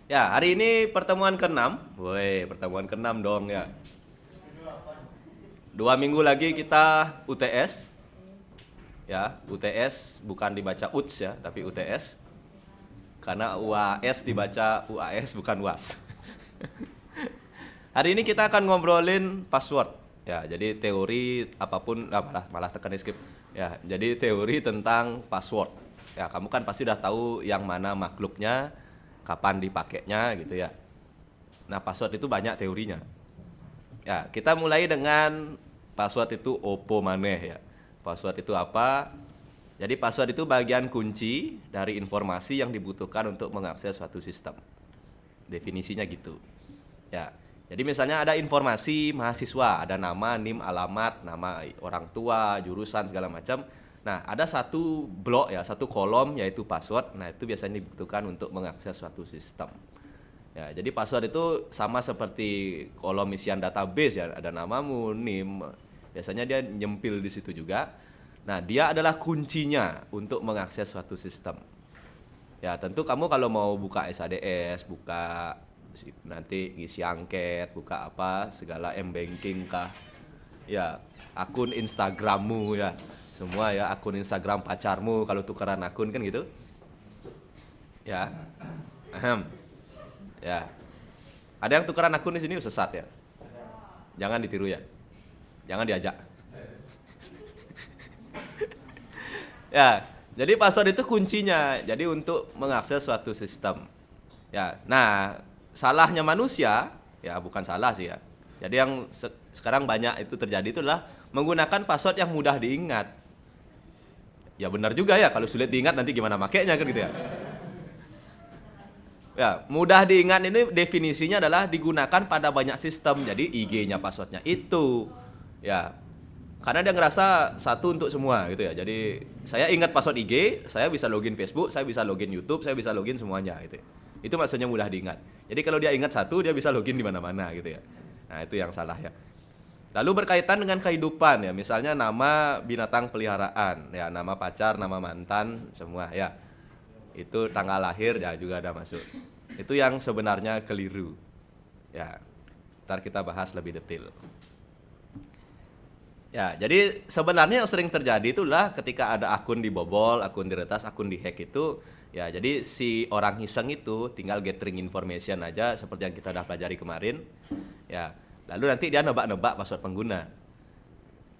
Ya, hari ini pertemuan ke-6. Woi, pertemuan ke-6 dong ya. 2 minggu lagi kita UTS. Ya, UTS bukan dibaca UTS ya, tapi UTS. Karena UAS dibaca UAS bukan UAS. Hari ini kita akan ngobrolin password. Ya, jadi teori apapun malah tekan skip. Ya, jadi teori tentang password. Ya, kamu kan pasti udah tahu yang mana makhluknya, kapan dipakainya gitu ya. Nah, password itu banyak teorinya. Ya, kita mulai dengan password itu opo maneh ya. Password itu apa? Jadi password itu bagian kunci dari informasi yang dibutuhkan untuk mengakses suatu sistem. Definisinya gitu. Ya. Jadi misalnya ada informasi mahasiswa, ada nama, NIM, alamat, nama orang tua, jurusan segala macam. Nah, ada satu blok ya, satu kolom yaitu password. Nah, itu biasanya dibutuhkan untuk mengakses suatu sistem. Ya, jadi password itu sama seperti kolom isian database ya, ada namamu, NIM. Biasanya dia nyempil di situ juga. Nah, dia adalah kuncinya untuk mengakses suatu sistem. Ya, tentu kamu kalau mau buka SADS, buka nanti ngisi angket, buka apa, segala M-banking kah. Ya, akun Instagrammu ya. Semua ya, akun Instagram pacarmu kalau tukeran akun kan gitu. Ya. Ahem. Ya. Ada yang tukeran akun di sini sesat ya. Jangan ditiru ya. Jangan diajak. Ya, jadi password itu kuncinya. Jadi untuk mengakses suatu sistem. Ya, nah salahnya manusia, ya bukan salah sih ya. Jadi yang sekarang banyak itu terjadi itu adalah menggunakan password yang mudah diingat. Ya benar juga ya, kalau sulit diingat nanti gimana makainya kan gitu ya. Ya, mudah diingat ini definisinya adalah digunakan pada banyak sistem. Jadi IG-nya passwordnya itu. Ya, karena dia ngerasa satu untuk semua gitu ya. Jadi saya ingat password IG, saya bisa login Facebook, saya bisa login YouTube, saya bisa login semuanya gitu. Itu maksudnya mudah diingat. Jadi kalau dia ingat satu, dia bisa login di mana-mana gitu ya. Nah, itu yang salah ya. Lalu berkaitan dengan kehidupan ya, misalnya nama binatang peliharaan, ya nama pacar, nama mantan, semua ya. Itu tanggal lahir ya juga ada masuk. Itu yang sebenarnya keliru. Ya. Ntar kita bahas lebih detail. Ya, jadi sebenarnya yang sering terjadi itulah ketika ada akun dibobol, akun diretas, akun dihack itu, ya jadi si orang iseng itu tinggal gathering information aja seperti yang kita udah pelajari kemarin. Ya, lalu nanti dia nebak-nebak password pengguna.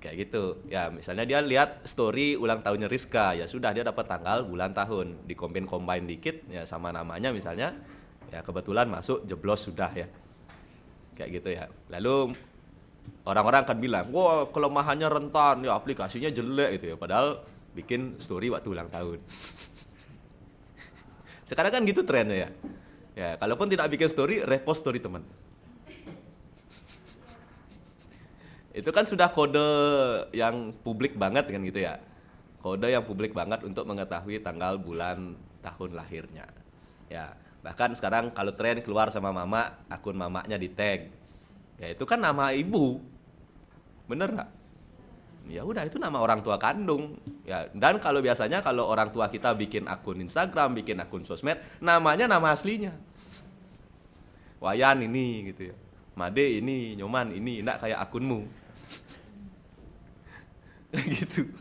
Kayak gitu. Ya, misalnya dia lihat story ulang tahunnya Rizka, ya sudah dia dapat tanggal, bulan, tahun, combine dikit ya sama namanya misalnya. Ya kebetulan masuk jeblos sudah ya. Kayak gitu ya. Lalu orang-orang akan bilang, wah kelemahannya rentan, ya aplikasinya jelek gitu ya. Padahal bikin story waktu ulang tahun. Sekarang kan gitu trennya ya. Ya, kalaupun tidak bikin story, repost story teman. Itu kan sudah kode yang publik banget kan gitu ya. Kode yang publik banget untuk mengetahui tanggal, bulan, tahun lahirnya. Ya, bahkan sekarang kalau tren keluar sama mama, akun mamanya di tag. Ya itu kan nama ibu. Bener nggak? Ya udah itu nama orang tua kandung. Ya, dan kalau biasanya kalau orang tua kita bikin akun Instagram, bikin akun sosmed, namanya nama aslinya. Wayan ini gitu ya. Made ini, Nyoman ini, enggak kayak akunmu. Gitu.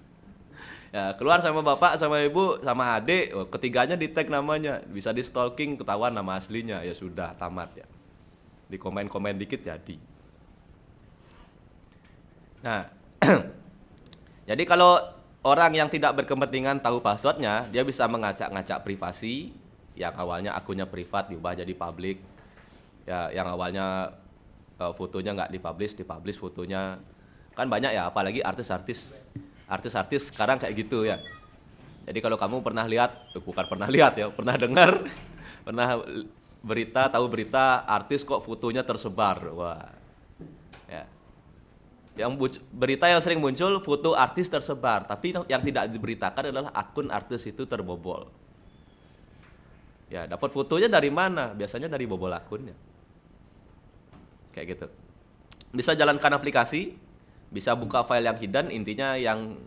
Ya, keluar sama bapak, sama ibu, sama adik, ketiganya di tag namanya, bisa di stalking, ketahuan nama aslinya, ya sudah tamat ya. Di komen-komen dikit jadi. Nah, jadi kalau orang yang tidak berkepentingan tahu passwordnya, dia bisa mengacak-ngacak privasi, yang awalnya akunnya privat diubah jadi publik, ya yang awalnya fotonya nggak dipublish fotonya. Kan banyak ya, apalagi artis-artis sekarang kayak gitu ya. Jadi kalau kamu pernah lihat, bukan pernah lihat ya, pernah dengar, pernah tahu berita artis kok fotonya tersebar, wah, ya. Berita yang sering muncul foto artis tersebar, tapi yang tidak diberitakan adalah akun artis itu terbobol. Ya, dapat fotonya dari mana? Biasanya dari bobol akunnya. Kayak gitu. Bisa jalankan aplikasi, bisa buka file yang hidden, intinya yang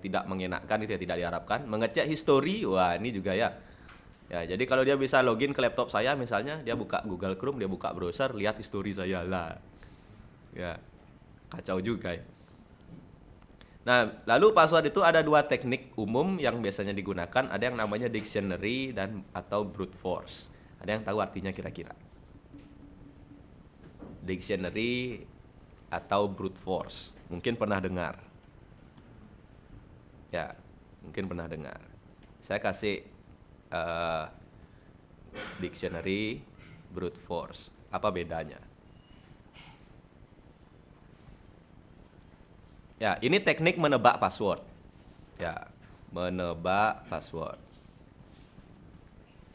tidak mengenakan itu ya, tidak diharapkan. Mengecek history, wah ini juga ya. Ya, jadi kalau dia bisa login ke laptop saya misalnya, dia buka Google Chrome, dia buka browser, lihat history saya lah. Ya, kacau juga ya. Nah, lalu password itu ada dua teknik umum yang biasanya digunakan, ada yang namanya dictionary dan atau brute force. Ada yang tahu artinya kira-kira? Dictionary atau brute force. Mungkin pernah dengar. Ya, mungkin pernah dengar. Saya kasih dictionary, brute force. Apa bedanya? Ya, ini teknik menebak password. Ya, menebak password.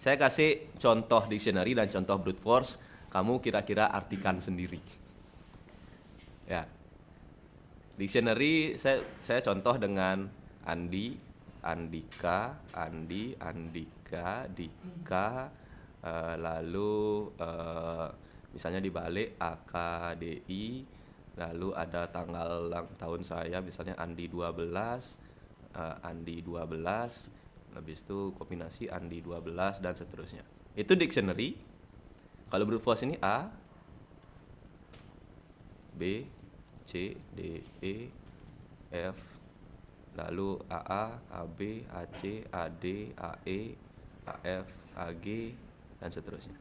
Saya kasih contoh dictionary dan contoh brute force. Kamu kira-kira artikan sendiri. Ya, dictionary saya contoh dengan Andi, Andika, Andi, Andika, Dika, lalu misalnya dibalik AKDI, lalu ada tanggal ulang tahun saya misalnya Andi 12, Andi 12, habis itu kombinasi Andi 12 dan seterusnya. Itu dictionary. Kalau brute force ini A, B, C, D, E, F, lalu AA, AB, AC, AD, AE, AF, AG, dan seterusnya.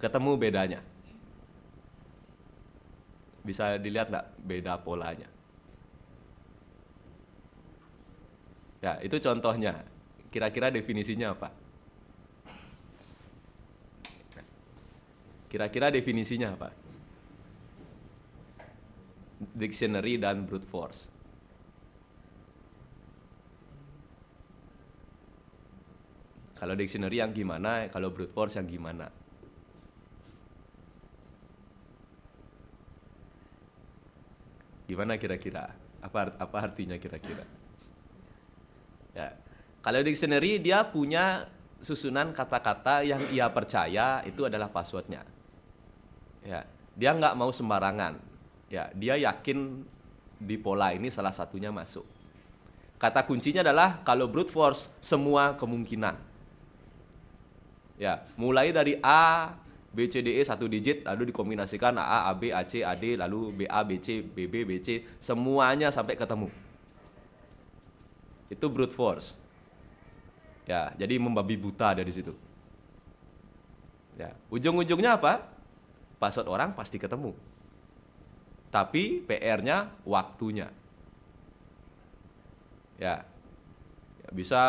Ketemu bedanya? Bisa dilihat nggak beda polanya? Ya, itu contohnya. Kira-kira definisinya apa? Kira-kira definisinya apa? Dictionary dan brute force. Kalau dictionary yang gimana, kalau brute force yang gimana? Gimana kira-kira? Apa artinya kira-kira? Ya. Kalau dictionary dia punya susunan kata-kata yang ia percaya itu adalah passwordnya. Ya, dia nggak mau sembarangan. Ya, dia yakin di pola ini salah satunya masuk. Kata kuncinya adalah kalau brute force semua kemungkinan. Ya, mulai dari A, B, C, D, E satu digit, lalu dikombinasikan A, A, B, A, C, A, D, lalu B, A, B, C, B, B, B, C, semuanya sampai ketemu. Itu brute force. Ya, jadi membabi buta dari situ. Ya, ujung-ujungnya apa? Password orang pasti ketemu. Tapi PR-nya waktunya. Ya, bisa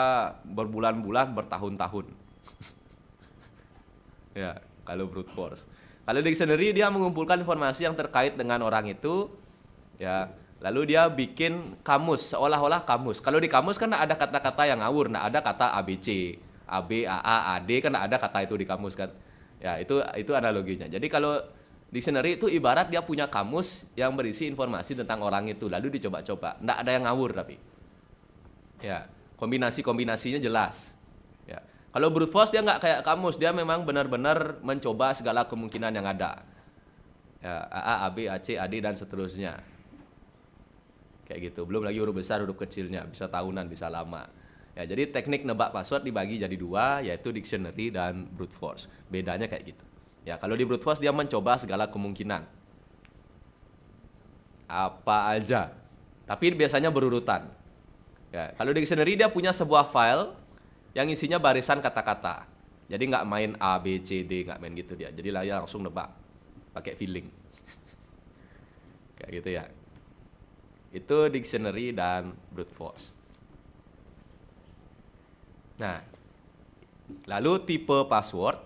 berbulan-bulan, bertahun-tahun. Ya, kalau brute force. Kalau dictionary dia mengumpulkan informasi yang terkait dengan orang itu, ya. Lalu dia bikin kamus, seolah-olah kamus. Kalau di kamus kan ada kata-kata yang ngawur, nggak ada kata ABC, AB, AA, AD, kan nggak ada kata itu di kamus kan. Ya, itu analoginya. Jadi kalau dictionary itu ibarat dia punya kamus yang berisi informasi tentang orang itu, lalu dicoba-coba. Nggak ada yang ngawur tapi. Ya, kombinasi-kombinasinya jelas. Ya. Kalau brute force dia nggak kayak kamus, dia memang benar-benar mencoba segala kemungkinan yang ada. Ya, AA, AB, AC, AD dan seterusnya. Kayak gitu. Belum lagi huruf besar, huruf kecilnya, bisa tahunan, bisa lama. Ya, jadi teknik nebak password dibagi jadi dua, yaitu dictionary dan brute force. Bedanya kayak gitu. Ya, kalau di brute force dia mencoba segala kemungkinan. Apa aja. Tapi biasanya berurutan. Ya, kalau dictionary dia punya sebuah file yang isinya barisan kata-kata. Jadi nggak main A, B, C, D, nggak main gitu dia. Jadi lah ya langsung nebak. Pakai feeling. Kayak gitu ya. Itu dictionary dan brute force. Nah, lalu tipe password.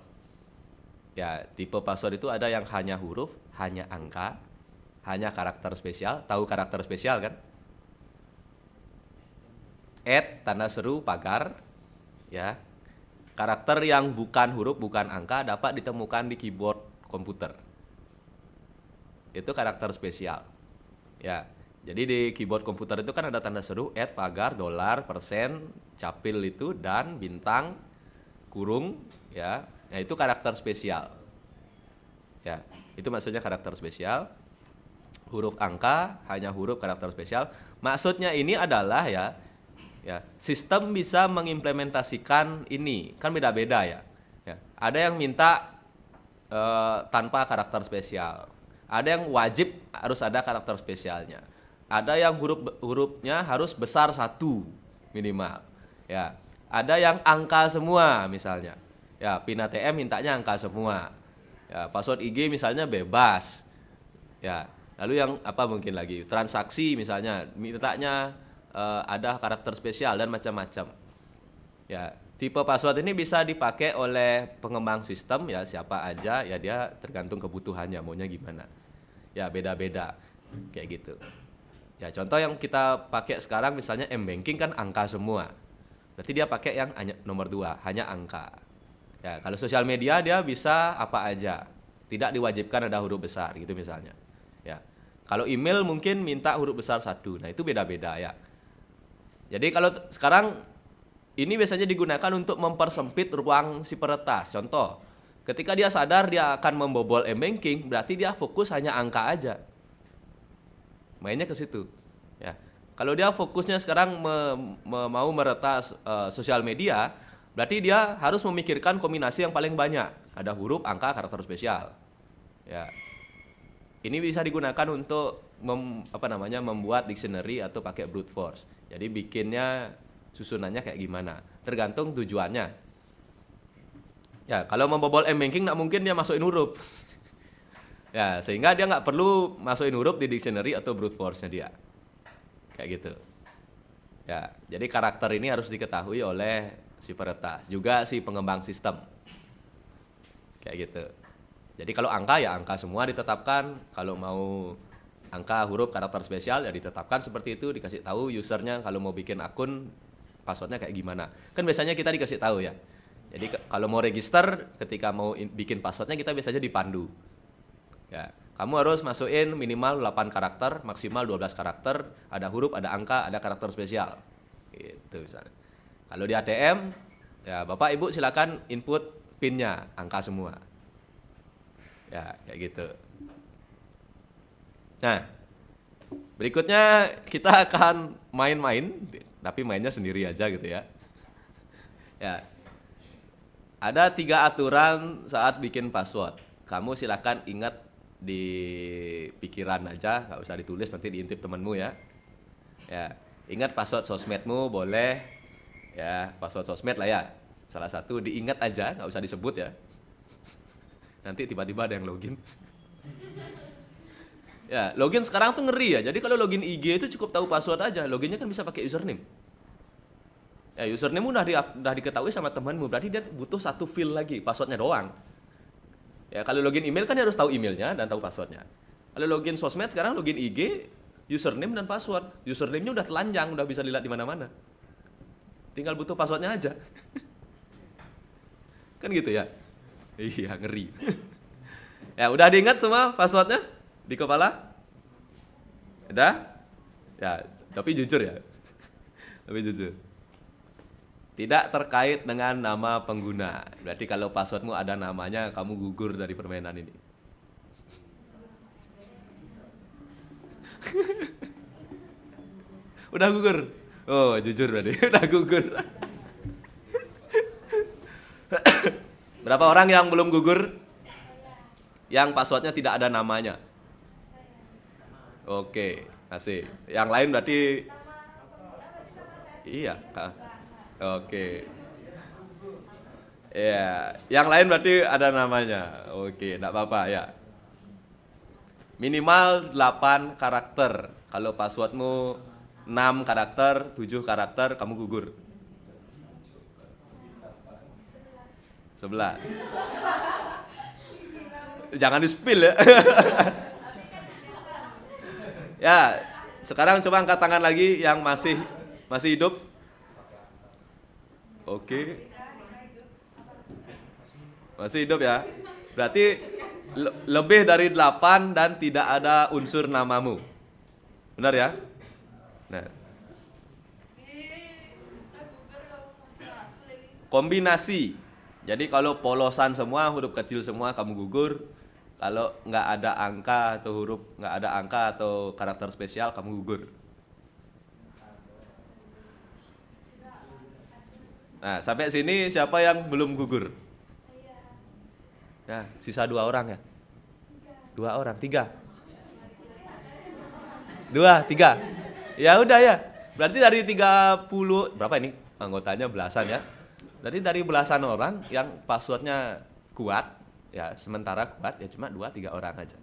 Ya, tipe password itu ada yang hanya huruf, hanya angka, hanya karakter spesial. Tahu karakter spesial kan? Tanda seru, pagar. Ya. Karakter yang bukan huruf, bukan angka dapat ditemukan di keyboard komputer. Itu karakter spesial. Ya. Jadi di keyboard komputer itu kan ada tanda seru, pagar, dolar, persen, capil itu, dan bintang, kurung, ya. Nah, itu karakter spesial. Ya, itu maksudnya karakter spesial. Huruf angka, hanya huruf karakter spesial. Maksudnya ini adalah Ya, sistem bisa mengimplementasikan ini, kan beda-beda ya. Ya, ada yang minta tanpa karakter spesial. Ada yang wajib harus ada karakter spesialnya. Ada yang hurufnya harus besar 1 minimal. Ya, ada yang angka semua misalnya. Ya, PIN ATM mintanya angka semua. Ya, password IG misalnya bebas. Ya, lalu yang apa mungkin lagi? Transaksi misalnya mintanya ada karakter spesial dan macam-macam. Ya, tipe password ini bisa dipakai oleh pengembang sistem ya, siapa aja ya, dia tergantung kebutuhannya maunya gimana. Ya, beda-beda kayak gitu. Ya, contoh yang kita pakai sekarang misalnya M-Banking kan angka semua. Berarti dia pakai yang nomor 2, hanya angka. Ya, kalau sosial media dia bisa apa aja. Tidak diwajibkan ada huruf besar gitu misalnya. Ya. Kalau email mungkin minta huruf besar 1. Nah, itu beda-beda ya. Jadi kalau sekarang ini biasanya digunakan untuk mempersempit ruang si peretas. Contoh, ketika dia sadar dia akan membobol M-Banking, berarti dia fokus hanya angka aja. Mainnya ke situ. Ya. Kalau dia fokusnya sekarang mau meretas sosial media, berarti dia harus memikirkan kombinasi yang paling banyak. Ada huruf, angka, karakter spesial. Ya. Ini bisa digunakan untuk membuat dictionary atau pakai brute force. Jadi bikinnya susunannya kayak gimana, tergantung tujuannya. Ya, kalau membobol M-Banking nggak mungkin dia masukin huruf. Ya, sehingga dia nggak perlu masukin huruf di dictionary atau brute force-nya dia. Kayak gitu. Ya, jadi karakter ini harus diketahui oleh si peretas, juga si pengembang sistem. Kayak gitu. Jadi kalau angka ya angka semua ditetapkan, kalau mau angka, huruf, karakter spesial ya ditetapkan seperti itu, dikasih tahu usernya kalau mau bikin akun passwordnya kayak gimana. Kan biasanya kita dikasih tahu ya. Jadi kalau mau register, ketika mau bikin passwordnya kita biasanya dipandu. Ya, kamu harus masukin minimal 8 karakter, maksimal 12 karakter, ada huruf, ada angka, ada karakter spesial. Gitu misalnya. Kalau di ATM, ya Bapak Ibu silakan input PIN-nya, angka semua. Ya, kayak gitu. Nah, berikutnya kita akan main-main, tapi mainnya sendiri aja gitu ya. Ya, ada 3 aturan saat bikin password. Kamu silakan ingat di pikiran aja, nggak usah ditulis, nanti diintip temanmu ya. Ya, ingat password sosmedmu boleh, ya password sosmed lah ya. Salah satu diingat aja, nggak usah disebut ya. Nanti tiba-tiba ada yang login. Ya, login sekarang tuh ngeri ya. Jadi kalau login IG itu cukup tahu password aja. Loginnya kan bisa pakai username. Ya, username udah diketahui sama temanmu, berarti dia butuh 1 field lagi, passwordnya doang. Ya, kalau login email kan dia harus tahu emailnya dan tahu passwordnya. Kalau login sosmed sekarang login IG, username dan password. Username-nya udah telanjang, udah bisa dilihat di mana-mana. Tinggal butuh passwordnya aja. Kan gitu ya? Iya, ngeri. Ya, udah diingat semua passwordnya di kepala? Udah? Ya, tapi jujur ya. Tapi jujur. Tidak terkait dengan nama pengguna. Berarti kalau passwordmu ada namanya, kamu gugur dari permainan ini. Udah gugur? Oh, jujur berarti. Udah gugur. Berapa orang yang belum gugur? Yang passwordnya tidak ada namanya. Oke, asik. Yang lain berarti iya, Kak. Oke. Ya, yang lain berarti ada namanya. Oke, enggak apa-apa ya. Minimal 8 karakter. Kalau passwordmu 6 karakter, 7 karakter, kamu gugur. 11. Jangan di-spill ya. Ya, sekarang coba angkat tangan lagi yang masih hidup. Oke. Masih hidup ya. Berarti lebih dari 8 dan tidak ada unsur namamu. Benar ya? Nah. Kombinasi. Jadi kalau polosan semua, huruf kecil semua kamu gugur. Kalau nggak ada angka atau huruf, nggak ada angka atau karakter spesial, kamu gugur. Nah, sampai sini siapa yang belum gugur? Nah, sisa 2 orang ya? 2 orang, 3. 2, 3. Ya udah ya. Berarti dari 30, berapa ini? Anggotanya belasan ya. Berarti dari belasan orang yang passwordnya kuat, ya sementara kuat ya cuma 2, 3 orang aja.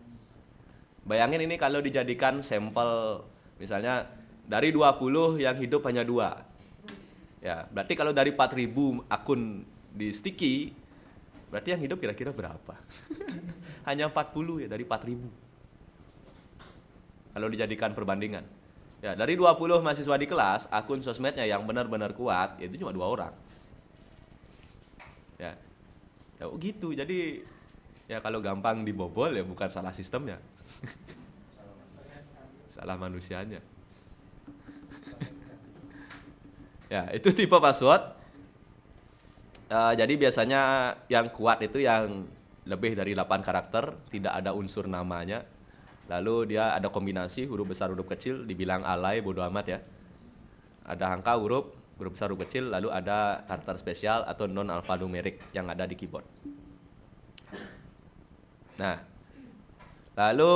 Bayangin ini kalau dijadikan sampel, misalnya dari 20 yang hidup hanya 2. Ya, berarti kalau dari 4.000 akun di Sticky, berarti yang hidup kira-kira berapa? Hanya 40 ya dari 4.000. Kalau dijadikan perbandingan. Ya, dari 20 mahasiswa di kelas, akun sosmednya yang benar-benar kuat, itu cuma 2 orang. Ya. Ya gitu. Jadi ya kalau gampang dibobol ya bukan salah sistemnya. Salah manusianya. Ya, itu tipe password. Jadi biasanya yang kuat itu yang lebih dari 8 karakter, tidak ada unsur namanya. Lalu dia ada kombinasi huruf besar huruf kecil, dibilang alay bodo amat ya. Ada angka huruf besar huruf kecil, lalu ada karakter spesial atau non alphanumeric yang ada di keyboard. Nah, lalu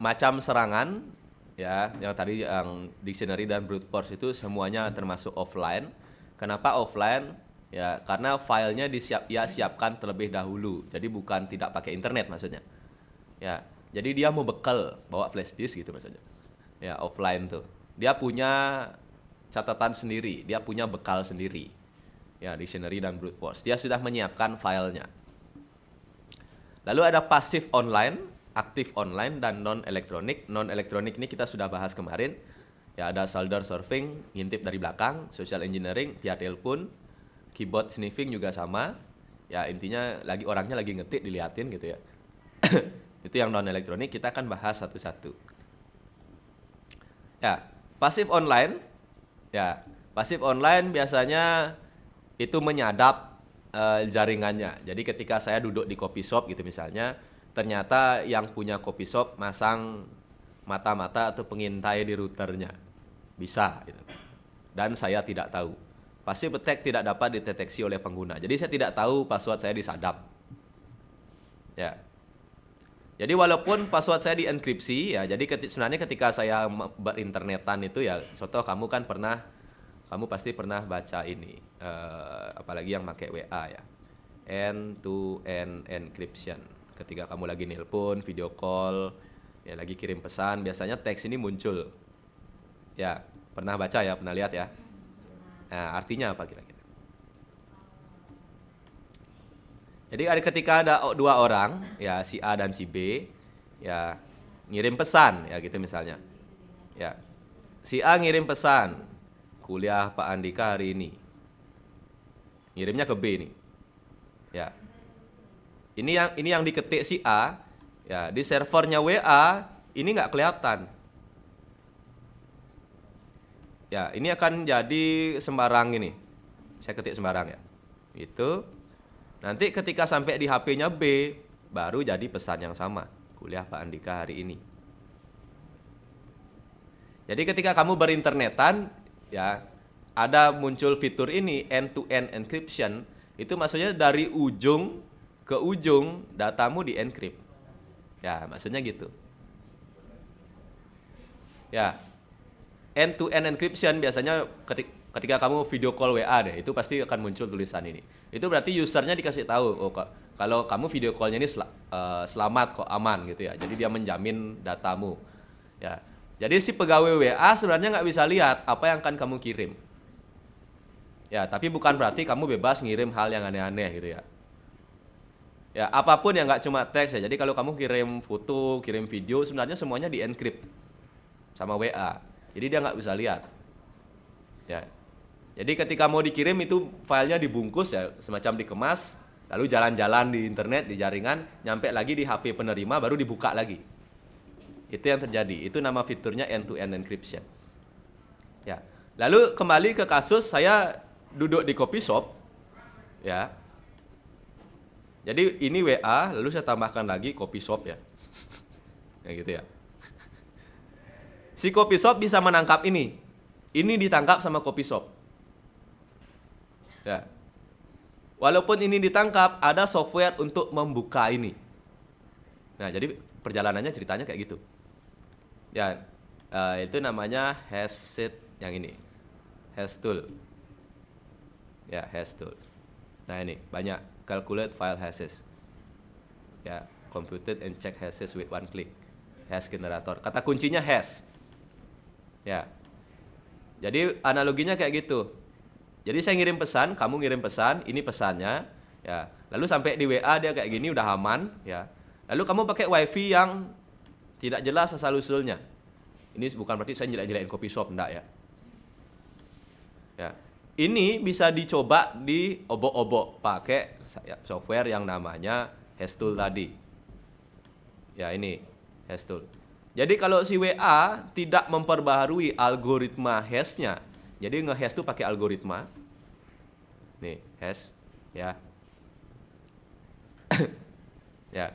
macam serangan ya, yang tadi yang dictionary dan brute force itu semuanya termasuk offline. Kenapa offline? Ya, karena filenya siapkan terlebih dahulu. Jadi bukan tidak pakai internet maksudnya. Ya, jadi dia mau bekal bawa flash disk gitu maksudnya. Ya, offline tuh. Dia punya catatan sendiri, dia punya bekal sendiri. Ya, dictionary dan brute force. Dia sudah menyiapkan filenya. Lalu ada passive online, aktif online, dan non-elektronik. Non-elektronik ini kita sudah bahas kemarin. Ya, ada shoulder surfing, ngintip dari belakang, social engineering via telepon, keyboard sniffing juga sama. Ya, intinya orangnya lagi ngetik diliatin gitu ya. Itu yang non-elektronik, kita akan bahas satu-satu. Ya, passive online. Ya, passive online biasanya itu menyadap jaringannya. Jadi ketika saya duduk di coffee shop gitu misalnya, ternyata yang punya coffee shop masang mata-mata atau pengintai di routernya. Bisa gitu. Dan saya tidak tahu. Passive attack tidak dapat dideteksi oleh pengguna. Jadi saya tidak tahu password saya disadap. Ya. Jadi walaupun password saya dienkripsi ya, jadi sebenarnya ketika saya berinternetan itu ya, contoh kamu pasti pernah baca ini, apalagi yang pakai WA ya, end-to-end encryption. Ketika kamu lagi nelpon, video call, ya lagi kirim pesan, biasanya teks ini muncul. Ya, pernah baca ya, pernah lihat ya. Nah, artinya apa kira-kira? Jadi ketika ada 2 orang, ya si A dan si B, ya ngirim pesan, ya gitu misalnya. Ya, si A ngirim pesan, kuliah Pak Andika hari ini. Ngirimnya ke B nih. Ya. Ini yang diketik si A, ya di servernya WA ini nggak kelihatan. Ya, ini akan jadi sembarang ini. Saya ketik sembarang ya. Itu. Nanti ketika sampai di HP-nya B, baru jadi pesan yang sama. Kuliah Pak Andika hari ini. Jadi ketika kamu berinternetan, ya ada muncul fitur ini, end-to-end encryption. Itu maksudnya dari ujung ke ujung datamu di-encrypt. Ya, maksudnya gitu. Ya, end-to-end encryption biasanya ketika kamu video call WA deh, itu pasti akan muncul tulisan ini. Itu berarti usernya dikasih tahu, oh kalau kamu video callnya ini selamat kok, aman gitu ya. Jadi dia menjamin datamu. Ya, jadi si pegawai WA sebenarnya nggak bisa lihat apa yang akan kamu kirim. Ya, tapi bukan berarti kamu bebas ngirim hal yang aneh-aneh gitu ya. Ya, apapun yang nggak cuma teks ya. Jadi kalau kamu kirim foto, kirim video, sebenarnya semuanya di-encrypt sama WA. Jadi dia nggak bisa lihat. Ya. Jadi ketika mau dikirim itu filenya dibungkus ya, semacam dikemas, lalu jalan-jalan di internet, di jaringan, nyampe lagi di HP penerima, baru dibuka lagi. Itu yang terjadi. Itu nama fiturnya end-to-end encryption. Ya. Lalu kembali ke kasus saya duduk di coffee shop, ya. Jadi ini WA, lalu saya tambahkan lagi coffee shop ya. Ya gitu ya. Si coffee shop bisa menangkap ini. Ini ditangkap sama coffee shop. Ya. Walaupun ini ditangkap, ada software untuk membuka ini. Nah, jadi perjalanannya ceritanya kayak gitu. Ya, itu namanya hash yang ini. Hash tool. Ya, hash tool. Nah, ini banyak calculate file hashes. Ya, computed and check hashes with one click. Hash generator. Kata kuncinya hash. Ya. Jadi analoginya kayak gitu. Jadi saya ngirim pesan, kamu ngirim pesan, ini pesannya, ya. Lalu sampai di WA dia kayak gini udah aman, ya. Lalu kamu pakai WiFi yang tidak jelas asal-usulnya. Ini bukan berarti saya jelek-jelekin kopi shop, enggak ya. Ya. Ini bisa dicoba di obok-obok pakai software yang namanya Hashtool tadi. Ya, ini Hashtool. Jadi kalau si WA tidak memperbaharui algoritma hash-nya, jadi nge-hash itu pakai algoritma. Nih, hash ya. Ya.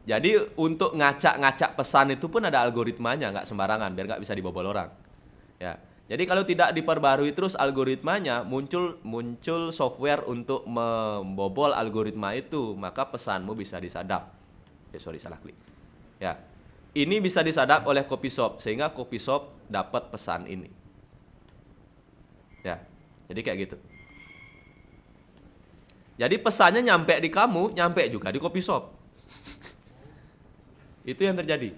Jadi untuk ngacak-ngacak pesan itu pun ada algoritmanya, nggak sembarangan biar nggak bisa dibobol orang. Ya. Jadi kalau tidak diperbarui terus algoritmanya, muncul software untuk membobol algoritma itu, maka pesanmu bisa disadap. Salah klik. Ya. Ini bisa disadap oleh copy shop sehingga copy shop dapat pesan ini. Ya, jadi kayak gitu. Jadi pesannya nyampe di kamu, nyampe juga di copy shop. Itu yang terjadi.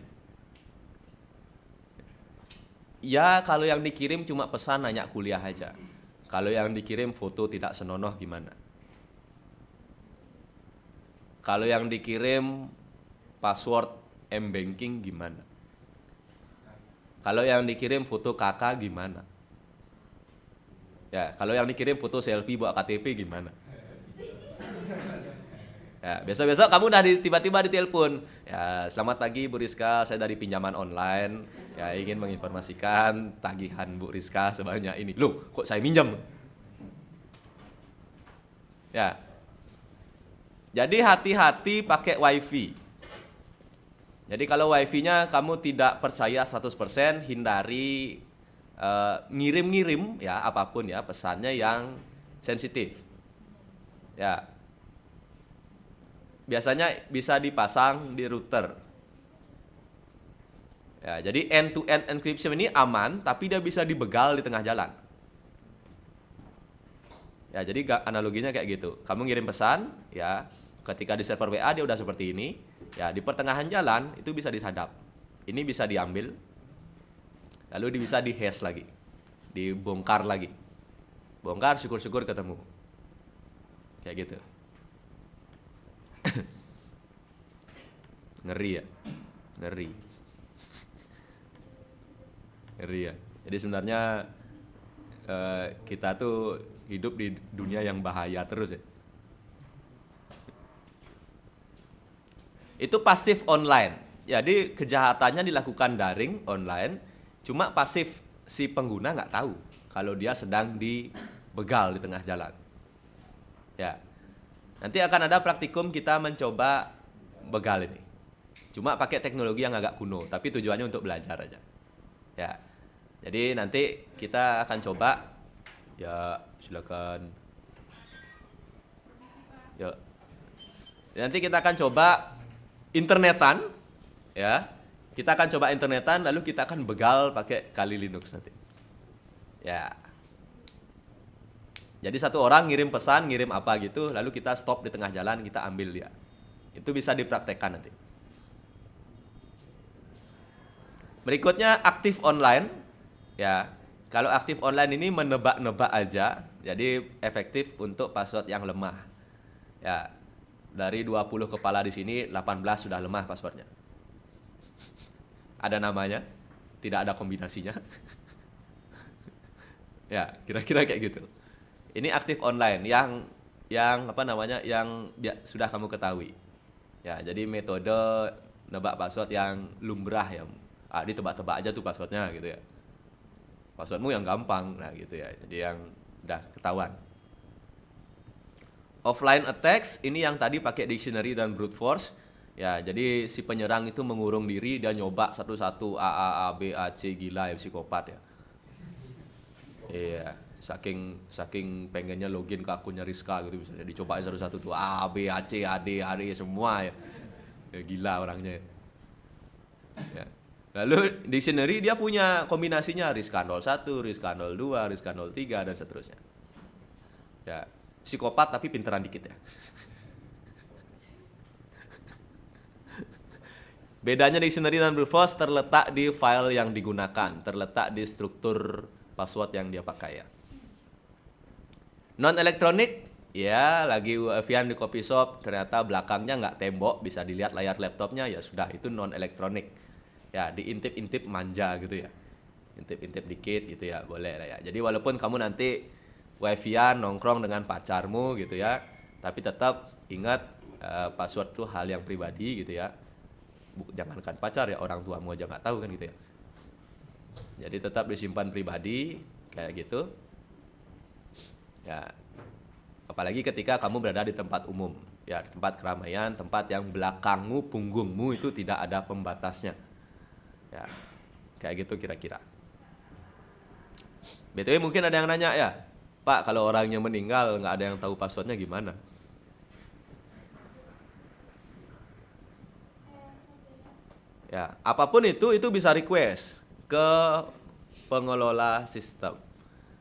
Ya, kalau yang dikirim cuma pesan nanya kuliah aja. Kalau yang dikirim foto tidak senonoh gimana? Kalau yang dikirim password M-banking gimana? Kalau yang dikirim foto kakak gimana? Ya, kalau yang dikirim foto selfie buat KTP gimana? Ya, besok-besok kamu udah tiba-tiba ditelepon. Ya, selamat pagi Bu Rizka, saya dari pinjaman online. Ya, ingin menginformasikan tagihan Bu Rizka sebanyak ini. Loh, kok saya minjam? Ya. Jadi hati-hati pakai WiFi. Jadi kalau WiFi-nya kamu tidak percaya 100%, hindari ngirim-ngirim ya apapun ya pesannya yang sensitif. Ya. Biasanya bisa dipasang di router. Ya, jadi end-to-end encryption ini aman, tapi dia bisa dibegal di tengah jalan. Ya, jadi analoginya kayak gitu. Kamu ngirim pesan, ya, ketika di server WA dia udah seperti ini, ya di pertengahan jalan itu bisa disadap. Ini bisa diambil, lalu bisa di-hash lagi, dibongkar lagi. Bongkar, syukur-syukur ketemu. Kayak gitu. Ngeri ya, ngeri ya. Jadi sebenarnya kita tuh hidup di dunia yang bahaya terus ya. Itu pasif online. Jadi kejahatannya dilakukan daring online, cuma pasif si pengguna nggak tahu kalau dia sedang dibegal di tengah jalan. Ya. Nanti akan ada praktikum kita mencoba begal ini. Cuma pakai teknologi yang agak kuno, tapi tujuannya untuk belajar aja. Ya. Jadi nanti kita akan coba. Ya, silakan. Ya. Nanti kita akan coba internetan, ya. Kita akan coba internetan, lalu kita akan begal pakai Kali Linux nanti. Ya. Jadi satu orang ngirim pesan, ngirim apa gitu, lalu kita stop di tengah jalan, kita ambil dia. Itu bisa dipraktekkan nanti. Berikutnya aktif online. Ya, kalau aktif online ini menebak-nebak aja, jadi efektif untuk password yang lemah. Ya, dari 20 kepala di sini, 18 sudah lemah passwordnya. Ada namanya, tidak ada kombinasinya. Ya, kira-kira kayak gitu. Ini aktif online yang apa namanya? Yang sudah kamu ketahui. Ya, jadi metode nebak password yang lumrah ya. Ditebak-tebak aja tuh passwordnya gitu ya. Passwordmu yang gampang, nah gitu ya. Jadi yang udah ketahuan. Offline attacks ini yang tadi pakai dictionary dan brute force. Ya, jadi si penyerang itu mengurung diri dan nyoba satu-satu A, B, A, C, gila ya, psikopat ya. Iya. saking pengennya login ke akunnya Rizka gitu, misalnya dicobain satu-satu tuh A, B, A, C, A, D, A, D semua ya. Ya gila orangnya. Ya. Lalu dictionary dia punya kombinasinya Rizka 01, Rizka 02, Rizka 03 dan seterusnya. Ya, psikopat tapi pinteran dikit ya. Bedanya dictionary dan brute force terletak di file yang digunakan, terletak di struktur password yang dia pakai ya. Non elektronik, ya lagi UEFian di coffee shop, ternyata belakangnya nggak tembok, bisa dilihat layar laptopnya, ya sudah itu non elektronik. Ya diintip-intip manja gitu ya, intip-intip dikit gitu ya, boleh lah ya. Jadi walaupun kamu nanti UEFian nongkrong dengan pacarmu gitu ya, tapi tetap ingat password tuh hal yang pribadi gitu ya. Jangankan pacar ya, orang tuamu aja nggak tahu kan gitu ya. Jadi tetap disimpan pribadi kayak gitu. Ya, apalagi ketika kamu berada di tempat umum, ya di tempat keramaian, tempat yang belakangmu, punggungmu itu tidak ada pembatasnya. Ya, kayak gitu kira-kira. BTW mungkin ada yang nanya ya, Pak kalau orangnya meninggal nggak ada yang tahu passwordnya gimana? Ya, apapun itu bisa request ke pengelola sistem.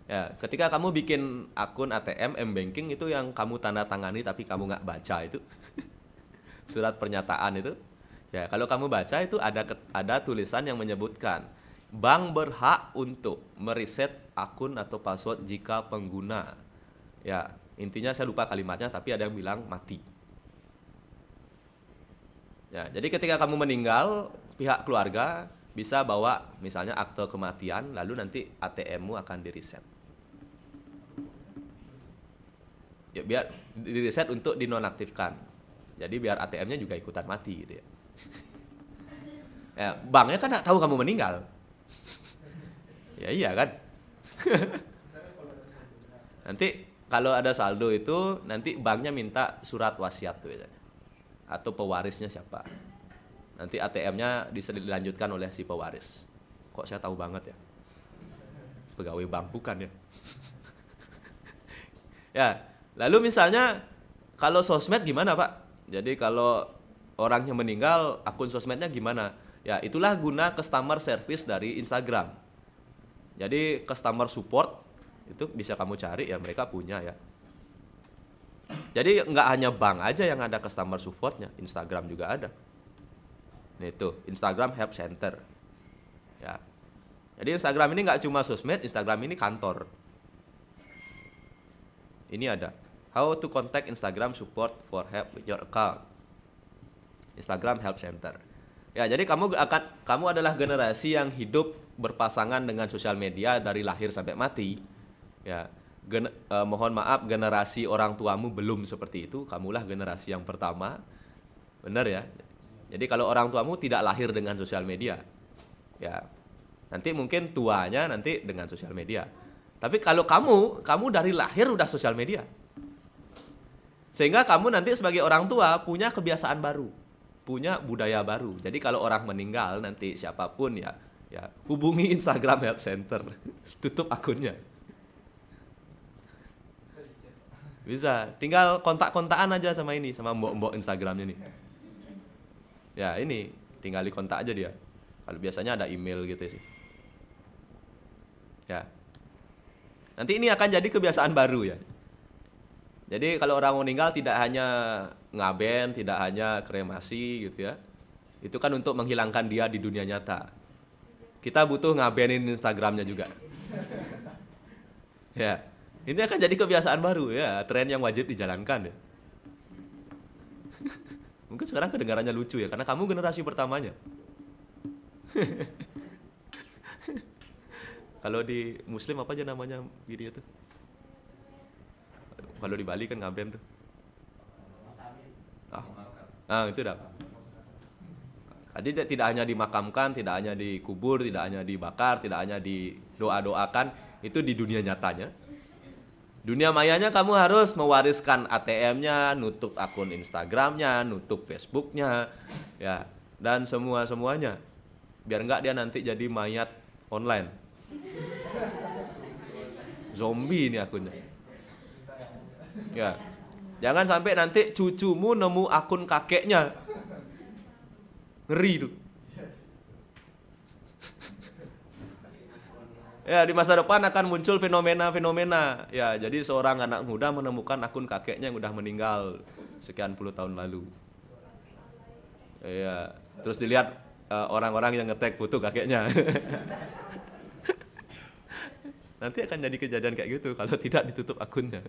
Ya, ketika kamu bikin akun ATM, M-Banking itu yang kamu tanda tangani tapi kamu nggak baca itu, surat pernyataan itu. Ya, kalau kamu baca itu ada tulisan yang menyebutkan bank berhak untuk mereset akun atau password jika pengguna. Ya, intinya saya lupa kalimatnya tapi ada yang bilang mati. Ya, jadi ketika kamu meninggal, pihak keluarga bisa bawa misalnya akte kematian, lalu nanti ATM-mu akan di-reset. Ya, biar di-reset untuk dinonaktifkan. Jadi biar ATM-nya juga ikutan mati gitu ya. Ya, banknya kan nggak tahu kamu meninggal. Ya iya kan. Nanti kalau ada saldo itu nanti banknya minta surat wasiat tuh biasanya. Atau pewarisnya siapa. Nanti ATM-nya dilanjutkan oleh si pewaris. Kok saya tahu banget ya? Pegawai bank bukan ya? Ya, lalu misalnya kalau sosmed gimana Pak? Jadi kalau orangnya meninggal, akun sosmednya gimana? Ya, itulah guna customer service dari Instagram. Jadi customer support itu bisa kamu cari ya, mereka punya ya. Jadi nggak hanya bank aja yang ada customer supportnya, Instagram juga ada. Nih tuh, Instagram Help Center. Ya. Jadi Instagram ini nggak cuma sosmed, Instagram ini kantor. Ini ada, how to contact Instagram support for help with your account. Instagram Help Center. Ya, jadi kamu adalah generasi yang hidup berpasangan dengan sosial media dari lahir sampai mati. Ya. Mohon maaf generasi orang tuamu belum seperti itu, kamulah generasi yang pertama. Benar ya? Jadi kalau orang tuamu tidak lahir dengan sosial media, ya nanti mungkin tuanya nanti dengan sosial media. Tapi kalau kamu dari lahir udah sosial media. Sehingga kamu nanti sebagai orang tua punya kebiasaan baru, punya budaya baru. Jadi kalau orang meninggal nanti siapapun ya hubungi Instagram Help Center, tutup akunnya. Bisa, tinggal kontak-kontakan aja sama ini, sama mbok-mbok Instagramnya nih. Ya ini, tinggal di kontak aja dia. Kalau biasanya ada email gitu sih. Ya. Nanti ini akan jadi kebiasaan baru ya. Jadi kalau orang meninggal tidak hanya ngaben, tidak hanya kremasi gitu ya. Itu kan untuk menghilangkan dia di dunia nyata. Kita butuh ngabenin Instagramnya juga. Ya. Ini akan jadi kebiasaan baru ya, tren yang wajib dijalankan ya. Mungkin sekarang kedengarannya lucu ya, karena kamu generasi pertamanya. Kalau di Muslim apa aja namanya video itu? Kalau di Bali kan ngaben tuh. Itu dah. Jadi tidak hanya dimakamkan, tidak hanya dikubur, tidak hanya dibakar, tidak hanya didoa-doakan, itu di dunia nyatanya. Dunia mayanya kamu harus mewariskan ATM-nya, nutup akun Instagram-nya, nutup Facebook-nya, ya, dan semuanya. Biar enggak dia nanti jadi mayat online. Zombie ini akunnya. Ya. Jangan sampai nanti cucumu nemu akun kakeknya. Ngeri tuh. Ya, di masa depan akan muncul fenomena-fenomena. Ya, jadi seorang anak muda menemukan akun kakeknya yang udah meninggal sekian puluh tahun lalu. Ya, terus dilihat orang-orang yang nge-tag foto kakeknya. Nanti akan jadi kejadian kayak gitu kalau tidak ditutup akunnya.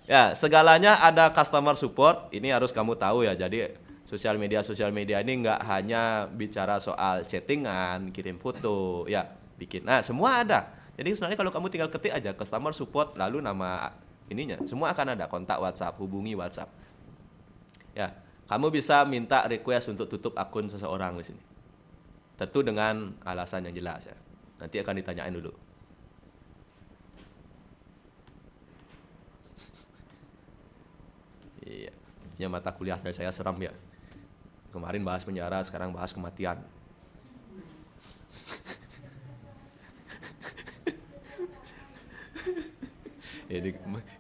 Ya, segalanya ada customer support. Ini harus kamu tahu ya. Jadi sosial media ini nggak hanya bicara soal chattingan, kirim foto, ya bikin. Nah, semua ada. Jadi sebenarnya kalau kamu tinggal ketik aja customer support lalu nama ininya, semua akan ada, kontak WhatsApp, hubungi WhatsApp. Ya, kamu bisa minta request untuk tutup akun seseorang di sini. Tentu dengan alasan yang jelas ya. Nanti akan ditanyain dulu. Iya, intinya mata kuliah saya seram ya. Kemarin bahas penjara, sekarang bahas kematian.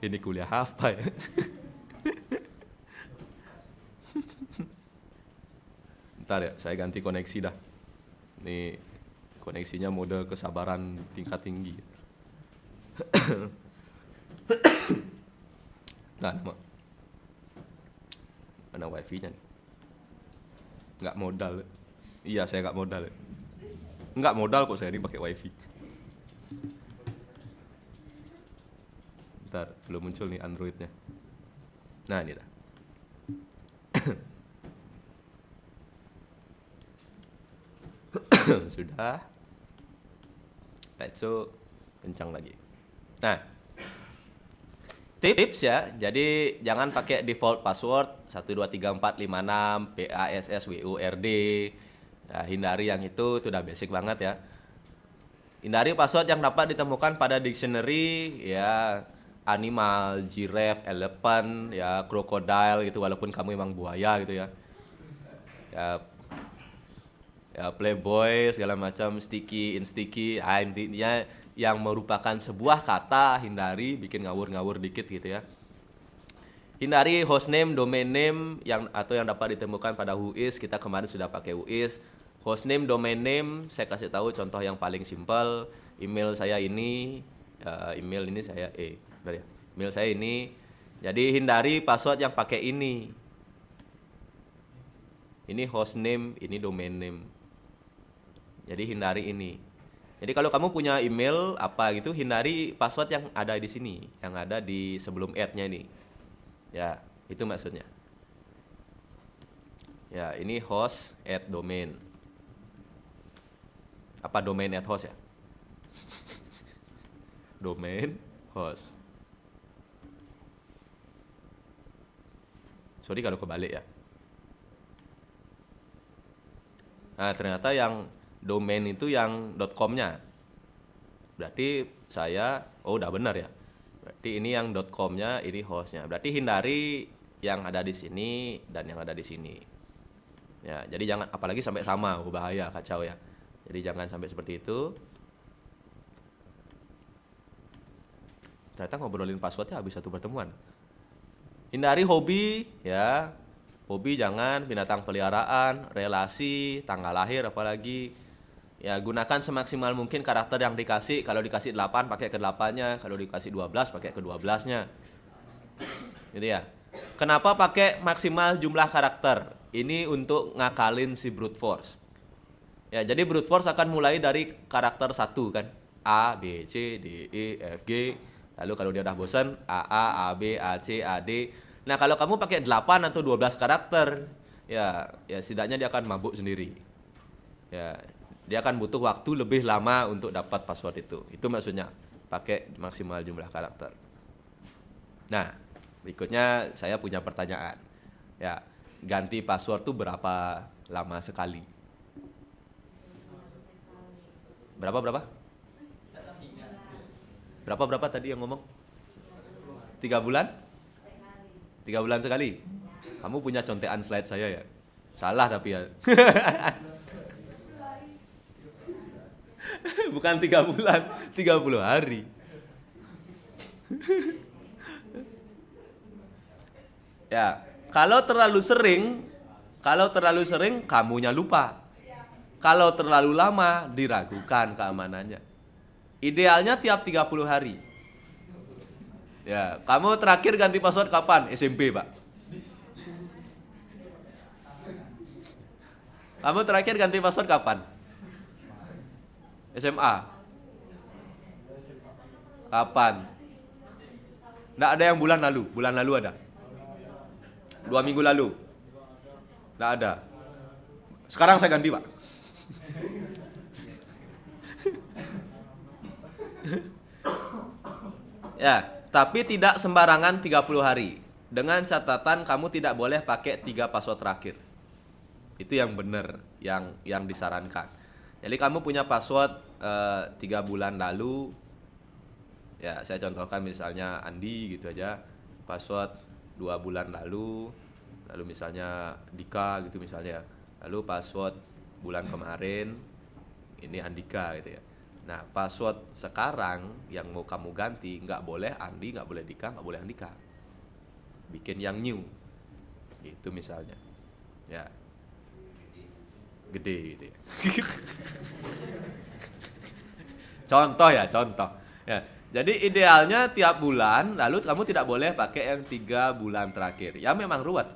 ini kuliah apa ya? Bentar ya, saya ganti koneksi dah. Ini koneksinya mode kesabaran tingkat tinggi. Nah, mana wifi-nya nih? Nggak modal. Iya, saya nggak modal. Nggak modal kok saya ini pakai wifi. Bentar, belum muncul nih Android-nya. Nah, ini dah. Sudah. Let's so kencang lagi. Nah, tips ya, jadi jangan pakai default password 123456 PASSWURD. Nah, hindari yang itu udah basic banget ya. Hindari password yang dapat ditemukan pada dictionary ya, animal, giraffe, elephant, ya crocodile gitu, walaupun kamu emang buaya gitu ya. Ya playboy segala macam, sticky, insticky, intinya yang merupakan sebuah kata hindari, bikin ngawur-ngawur dikit gitu ya. Hindari hostname, domain name yang dapat ditemukan pada whois. Kita kemarin sudah pakai whois. Hostname, domain name, saya kasih tahu contoh yang paling simpel. Email saya ini, email saya ini. Jadi hindari password yang pakai ini. Ini hostname, ini domain name. Jadi hindari ini. Jadi kalau kamu punya email apa gitu, hindari password yang ada di sini, yang ada di sebelum add-nya ini. Ya, itu maksudnya. Ya, ini host at domain. Apa domain at host ya? Domain host. Sorry kalau kebalik ya. Nah, ternyata yang domain itu yang .com-nya. Berarti saya, udah benar ya. Berarti ini yang .com-nya, ini host-nya. Berarti hindari yang ada di sini dan yang ada di sini. Ya, jadi jangan, apalagi sampai sama, bahaya, kacau ya. Jadi jangan sampai seperti itu. Ternyata ngobrolin passwordnya habis satu pertemuan. Hindari hobi, ya. Hobi jangan, binatang peliharaan, relasi, tanggal lahir apalagi. Ya, gunakan semaksimal mungkin karakter yang dikasih. Kalau dikasih 8 pakai ke 8-nya, kalau dikasih 12 pakai ke 12-nya. Gitu ya. Kenapa pakai maksimal jumlah karakter? Ini untuk ngakalin si brute force. Ya, jadi brute force akan mulai dari karakter 1 kan. A, B, C, D, E, F, G. Lalu kalau dia udah bosan, A, B, A, C, A, D. Nah, kalau kamu pakai 8 atau 12 karakter, ya setidaknya dia akan mabuk sendiri. Ya, dia akan butuh waktu lebih lama untuk dapat password itu. Itu maksudnya pakai maksimal jumlah karakter. Nah, berikutnya saya punya pertanyaan. Ya, ganti password tuh berapa lama sekali? Berapa? Berapa tadi yang ngomong? 3 bulan? 3 bulan sekali? Kamu punya contekan slide saya ya? Salah tapi ya. Bukan 3 bulan, 30 hari. Ya, kalau terlalu sering kamunya lupa. Kalau terlalu lama diragukan keamanannya. Idealnya tiap 30 hari. Ya, kamu terakhir ganti password kapan? SMP, Pak. Kamu terakhir ganti password kapan? SMA. Kapan? Nggak ada yang bulan lalu. Bulan lalu ada. 2 minggu lalu. Nggak ada. Sekarang saya ganti, Pak. Ya, tapi tidak sembarangan 30 hari. Dengan catatan kamu tidak boleh pakai 3 password terakhir. Itu yang benar, yang disarankan. Jadi kamu punya password 3 bulan lalu. Ya, saya contohkan misalnya Andi gitu aja. Password 2 bulan lalu misalnya Dika gitu misalnya. Lalu password bulan kemarin ini Andika gitu ya. Nah, password sekarang yang mau kamu ganti nggak boleh Andi, nggak boleh Dika, nggak boleh Andika. Bikin yang new. Gitu misalnya. Ya. Gede gitu ya. Contoh ya, contoh. Ya. Jadi idealnya tiap bulan, lalu kamu tidak boleh pakai yang 3 bulan terakhir. Ya memang ruwet.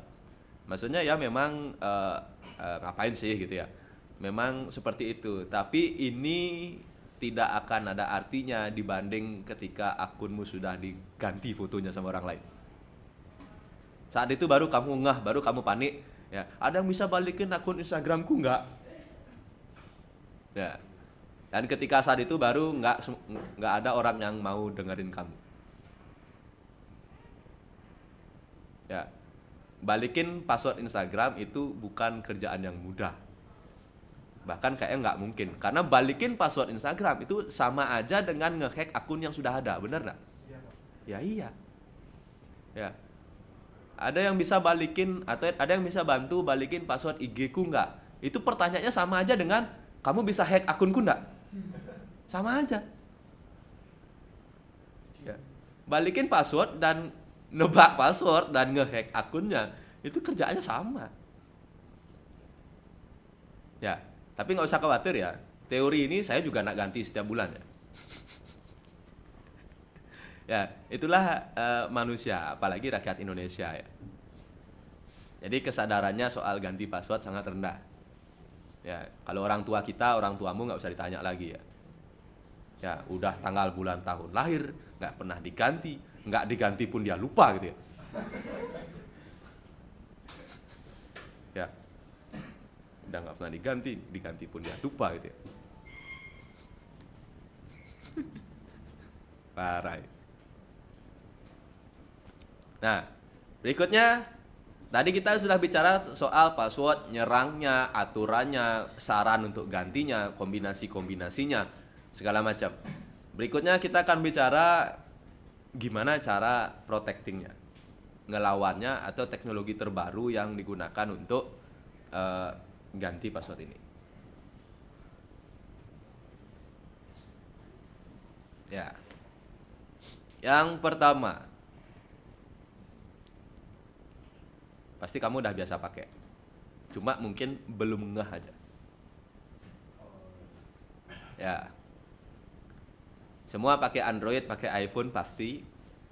Maksudnya ya memang ngapain sih gitu ya. Memang seperti itu. Tapi ini tidak akan ada artinya dibanding ketika akunmu sudah diganti fotonya sama orang lain. Saat itu baru kamu ngeh, baru kamu panik. Ya, ada yang bisa balikin akun Instagramku nggak? Ya. Dan ketika saat itu baru nggak ada orang yang mau dengerin kamu. Ya, balikin password Instagram itu bukan kerjaan yang mudah. Bahkan kayaknya nggak mungkin. Karena balikin password Instagram itu sama aja dengan ngehack akun yang sudah ada, bener nggak? Ya iya. Ya. Ada yang bisa balikin atau ada yang bisa bantu balikin password IG-ku nggak? Itu pertanyaannya sama aja dengan kamu bisa hack akunku nggak? Sama aja. Ya. Balikin password dan nebak password dan ngehack akunnya itu kerjaannya sama. Ya, tapi nggak usah khawatir ya. Teori ini saya juga nak ganti setiap bulan ya. Ya, itulah manusia, apalagi rakyat Indonesia ya. Jadi kesadarannya soal ganti password sangat rendah. Ya, kalau orang tua kita, orang tuamu nggak usah ditanya lagi ya. Ya, udah tanggal bulan tahun lahir, nggak pernah diganti, nggak diganti pun dia lupa gitu ya. Ya, udah nggak pernah diganti pun dia lupa gitu ya. Parah ya. Nah, berikutnya tadi kita sudah bicara soal password, nyerangnya, aturannya, saran untuk gantinya, kombinasi-kombinasinya, segala macam. Berikutnya kita akan bicara gimana cara protectingnya, ngelawannya atau teknologi terbaru yang digunakan untuk ganti password ini. Ya, yang pertama, pasti kamu udah biasa pakai, cuma mungkin belum ngeh aja. Ya, semua pakai Android, pakai iPhone pasti.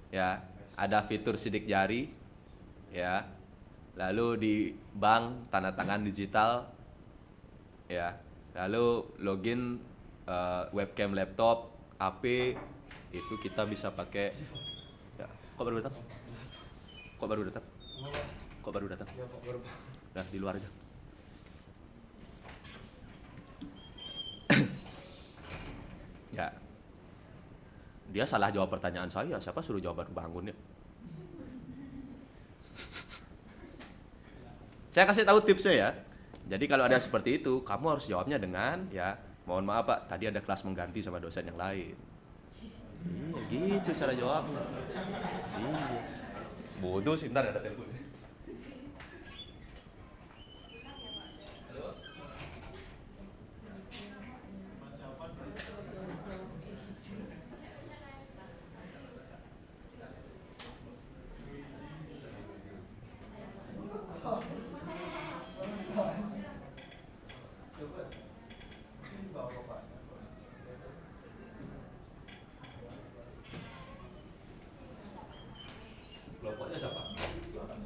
Ya, ada fitur sidik jari. Ya, lalu di bank tanda tangan digital. Ya, lalu login webcam laptop, HP itu kita bisa pakai. Ya, kok baru datang? Kok baru datang? Kok baru datang? Nah, di luar aja. Ya. Dia salah jawab pertanyaan saya. Siapa suruh jawab baru bangun ya? Saya kasih tahu tipsnya ya. Jadi kalau ada seperti itu, kamu harus jawabnya dengan ya, mohon maaf Pak, tadi ada kelas mengganti sama dosen yang lain. Iya, gitu cara jawabnya. Iya. Bodoh sih, ntar ada telepon.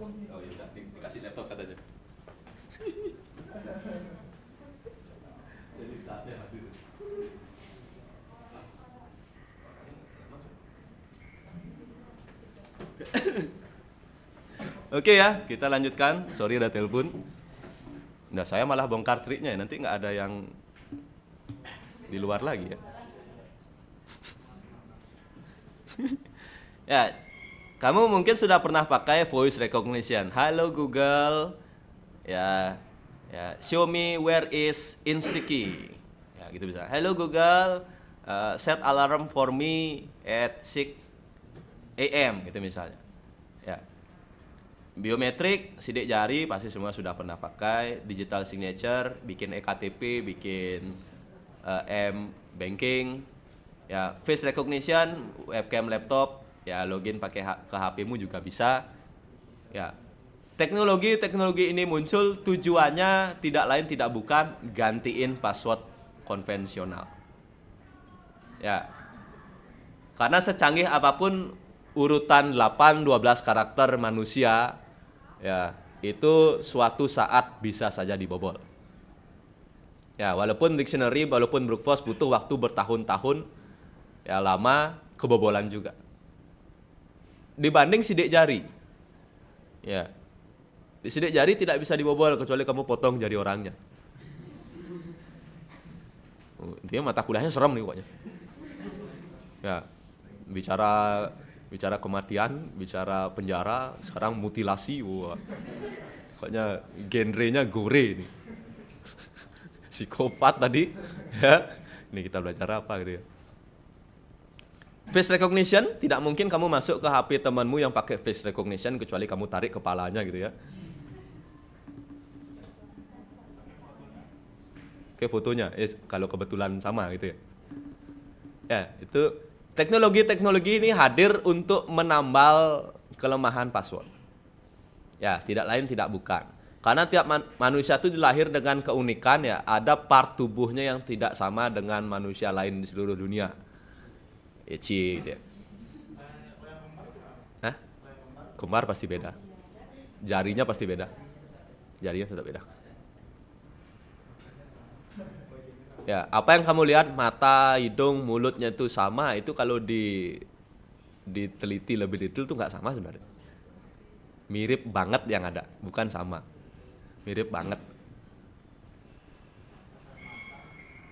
Oh iya, udah dikasih laptop katanya. Jadi tasnya hadir. Oke ya, kita lanjutkan. Sorry ada telepon. Nah, saya malah bongkar triknya, nanti nggak ada yang di luar lagi ya. Ya, kamu mungkin sudah pernah pakai voice recognition. Halo Google, ya, ya, show me where is Instaki. Ya, gitu bisa. Hello Google, set alarm for me at 6 AM, gitu misalnya. Ya. Biometrik, sidik jari pasti semua sudah pernah pakai, digital signature, bikin eKTP, bikin banking, ya face recognition, webcam laptop, ya login pakai ke HP-mu juga bisa. Ya. Teknologi ini muncul tujuannya tidak lain tidak bukan gantiin password konvensional. Ya. Karena secanggih apapun urutan 8 12 karakter manusia, ya, itu suatu saat bisa saja dibobol. Ya, walaupun dictionary, walaupun brute force butuh waktu bertahun-tahun, ya lama, kebobolan juga. Dibanding sidik jari. Ya. Sidik jari tidak bisa dibobol kecuali kamu potong jari orangnya. Intinya mata kuliahnya serem nih pokoknya. Ya. Bicara kematian, bicara penjara, sekarang mutilasi, wah. Pokoknya genrenya gore nih. Psikopat tadi, ya. Ini kita belajar apa gitu ya. Face recognition, tidak mungkin kamu masuk ke HP temanmu yang pakai face recognition kecuali kamu tarik kepalanya gitu ya. Oke, fotonya, kalau kebetulan sama gitu ya. Ya, itu teknologi ini hadir untuk menambal kelemahan password. Ya, tidak lain tidak bukan. Karena tiap manusia itu dilahir dengan keunikan ya, ada part tubuhnya yang tidak sama dengan manusia lain di seluruh dunia. Gitu ya. Hah? Kembar pasti beda. Jarinya pasti beda. Jarinya tetap beda. Ya, apa yang kamu lihat mata, hidung, mulutnya itu sama, itu kalau diteliti lebih detail tuh nggak sama sebenarnya. Mirip banget yang ada, bukan sama. Mirip banget.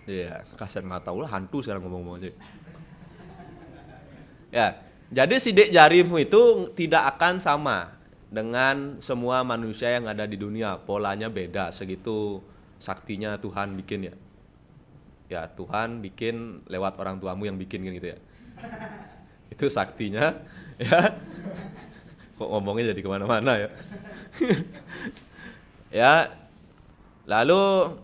Iya, kasat mata ulah hantu sekarang ngomong-ngomong aja. Ya, jadi sidik jarimu itu tidak akan sama dengan semua manusia yang ada di dunia. Polanya beda, segitu saktinya Tuhan bikin ya. Ya, Tuhan bikin lewat orang tuamu yang bikin gitu ya. Itu saktinya, ya. Kok ngomongnya jadi kemana-mana ya. Ya, lalu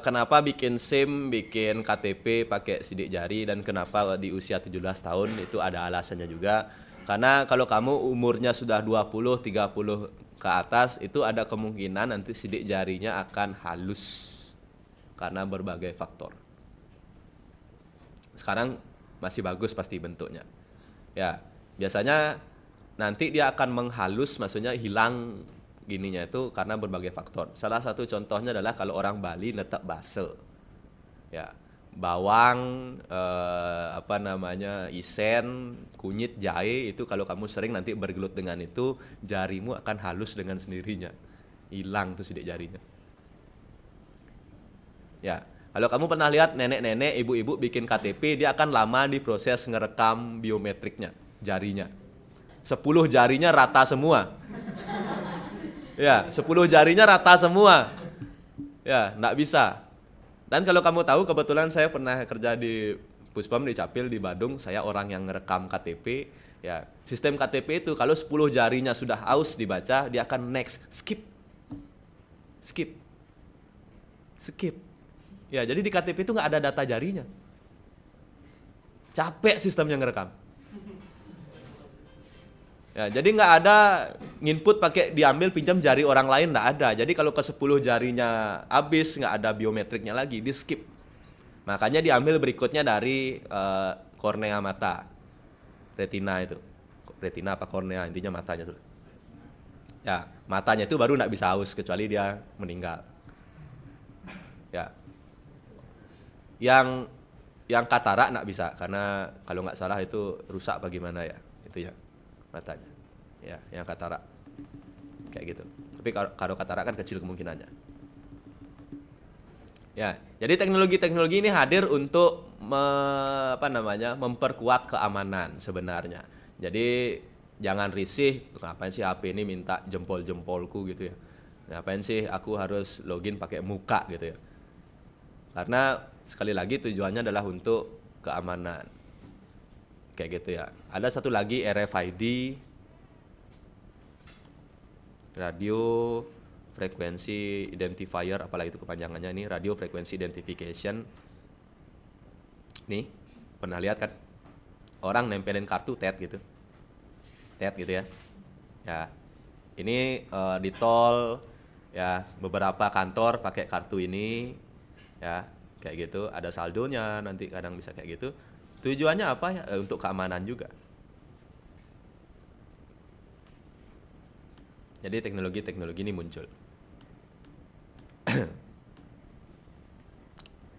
kenapa bikin SIM, bikin KTP pakai sidik jari, dan kenapa di usia 17 tahun itu ada alasannya juga. Karena kalau kamu umurnya sudah 20, 30 ke atas, itu ada kemungkinan nanti sidik jarinya akan halus. Karena berbagai faktor. Sekarang masih bagus pasti bentuknya. Ya, biasanya nanti dia akan menghalus, maksudnya hilang gininya itu karena berbagai faktor. Salah satu contohnya adalah kalau orang Bali netek base. Ya, bawang, isen, kunyit, jahe, itu kalau kamu sering nanti bergelut dengan itu, jarimu akan halus dengan sendirinya. Hilang tuh sidik jarinya. Ya, kalau kamu pernah lihat nenek-nenek, ibu-ibu bikin KTP, dia akan lama di proses ngerekam biometriknya, jarinya. 10 jarinya rata semua. Ya, 10 jarinya rata semua. Ya, enggak bisa. Dan kalau kamu tahu, kebetulan saya pernah kerja di Puspom di Capil di Badung, saya orang yang ngerekam KTP. Ya, sistem KTP itu kalau 10 jarinya sudah aus dibaca, dia akan next, skip. Ya, jadi di KTP itu nggak ada data jarinya. Capek sistemnya ngerekam. Ya, jadi nggak ada nginput pakai diambil pinjam jari orang lain, nggak ada. Jadi kalau ke 10 jarinya habis, nggak ada biometriknya lagi, di skip. Makanya diambil berikutnya dari kornea mata, retina itu. Retina apa kornea, intinya matanya tuh. Ya, matanya itu baru nggak bisa aus kecuali dia meninggal. Ya, yang katarak nggak bisa karena kalau nggak salah itu rusak bagaimana ya, itu ya matanya. Ya, yang katarak kayak gitu. Tapi kalau katarak kan kecil kemungkinannya. Ya, jadi teknologi-teknologi ini hadir untuk memperkuat keamanan sebenarnya. Jadi jangan risih, ngapain sih HP ini minta jempol-jempolku gitu ya. Ngapain sih aku harus login pakai muka gitu ya. Karena sekali lagi tujuannya adalah untuk keamanan. Kayak gitu ya. Ada satu lagi RFID, radio frekuensi identifier, apalagi itu kepanjangannya ini, radio frequency identification. Nih, pernah lihat kan? Orang nempelin kartu TED gitu. TED gitu ya. Ya. Ini di tol ya, beberapa kantor pakai kartu ini ya, kayak gitu, ada saldonya, nanti kadang bisa kayak gitu. Tujuannya apa ya? Untuk keamanan juga. Jadi teknologi-teknologi ini muncul.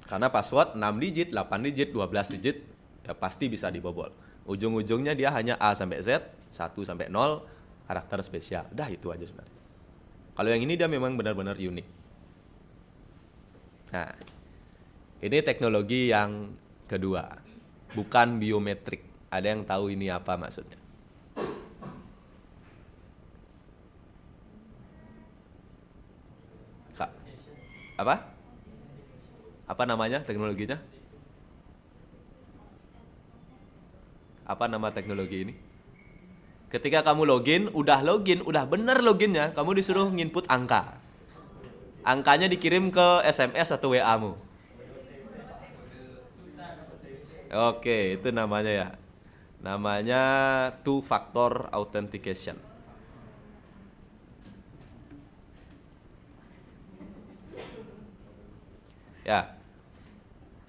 Karena password 6 digit, 8 digit, 12 digit ya pasti bisa dibobol. Ujung-ujungnya dia hanya A sampai Z, 1 sampai 0, karakter spesial. Dah itu aja sebenarnya. Kalau yang ini dia memang benar-benar unik. Nah, ini teknologi yang kedua, bukan biometrik. Ada yang tahu ini apa maksudnya? Kak, apa? Apa namanya teknologinya? Apa nama teknologi ini? Ketika kamu login, udah bener loginnya, kamu disuruh nginput angka. Angkanya dikirim ke SMS atau WA-mu. Oke, itu namanya ya. Namanya two factor authentication. Ya.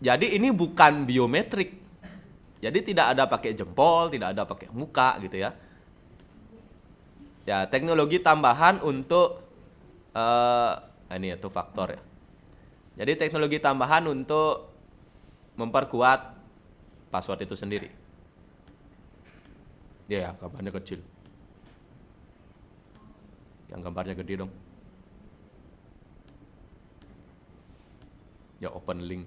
Jadi ini bukan biometrik. Jadi tidak ada pakai jempol, tidak ada pakai muka gitu ya. Ya, teknologi tambahan untuk ini ya two factor ya. Jadi teknologi tambahan untuk memperkuat password itu sendiri. Ya, gambarnya kecil. Yang gambarnya gede dong. Ya, open link.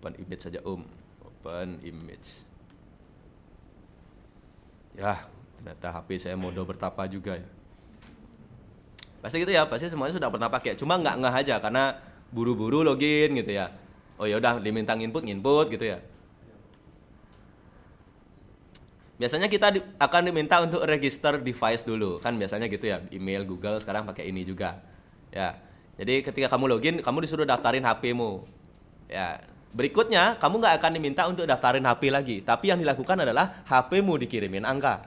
Open image saja Open image. Ya, ternyata HP saya mode bertapa juga ya. Pasti gitu ya, pasti semuanya sudah pernah pakai. Cuma nggak ngeh aja karena buru-buru login gitu ya. Oh ya udah diminta nginput gitu ya. Biasanya kita akan diminta untuk register device dulu, kan biasanya gitu ya. Email Google sekarang pakai ini juga. Ya. Jadi ketika kamu login, kamu disuruh daftarin HP-mu. Ya. Berikutnya, kamu nggak akan diminta untuk daftarin HP lagi, tapi yang dilakukan adalah HP-mu dikirimin angka.